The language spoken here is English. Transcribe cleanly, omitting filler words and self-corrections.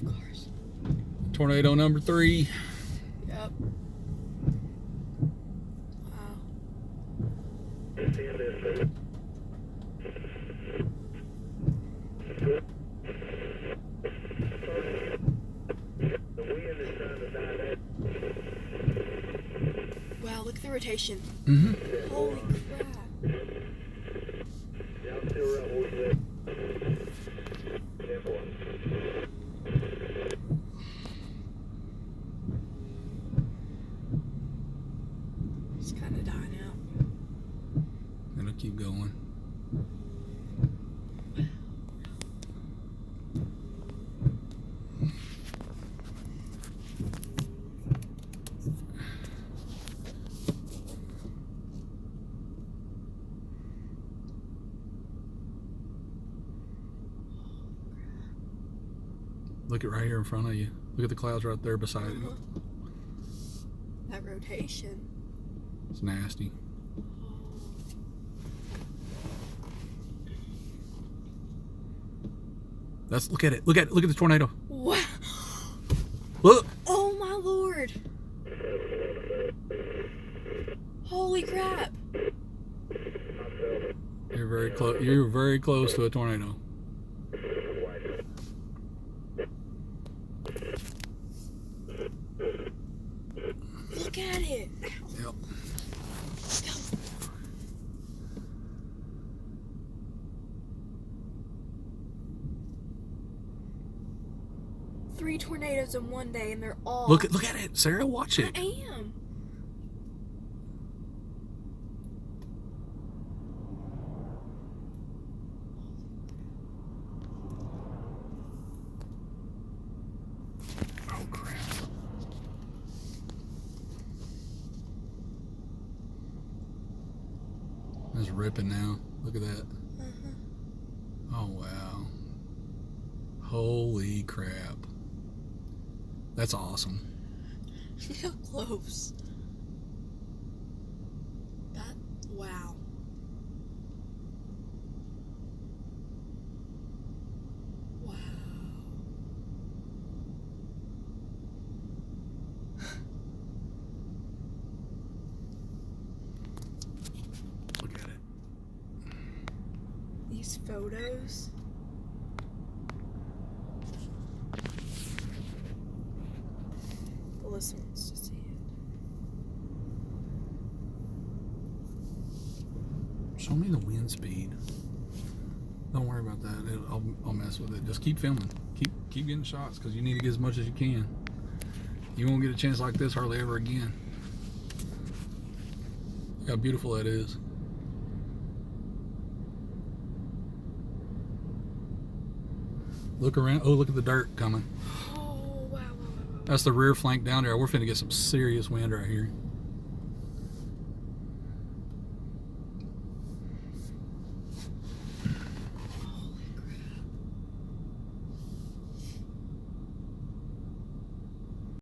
Of course. Tornado number 3. Yep. Wow. Wow, look at the rotation. Mm-hmm. Holy crap. It's kind of dying out. It'll keep going. Look at right here in front of you. Look at the clouds right there beside you. That rotation. It's nasty. Look at it. Look at the tornado. Wow. Look. Oh my lord. Holy crap. You're very close. You're very close to a tornado. Look at it. Yep. 3 tornadoes in one day, and they're all. Look at it, Sarah. Watch it. I am. Oh crap! It's ripping now. Look at that. Oh wow! Holy crap! That's awesome. How close. That, wow. Wow. Look at it. These photos. Alyssa wants to see it. Show me the wind speed. Don't worry about that. I'll mess with it. Just keep filming. Keep getting shots because you need to get as much as you can. You won't get a chance like this hardly ever again. Look how beautiful that is. Look around. Oh, look at the dirt coming. Oh, wow, wow, wow, wow. That's the rear flank down there. We're finna get some serious wind right here.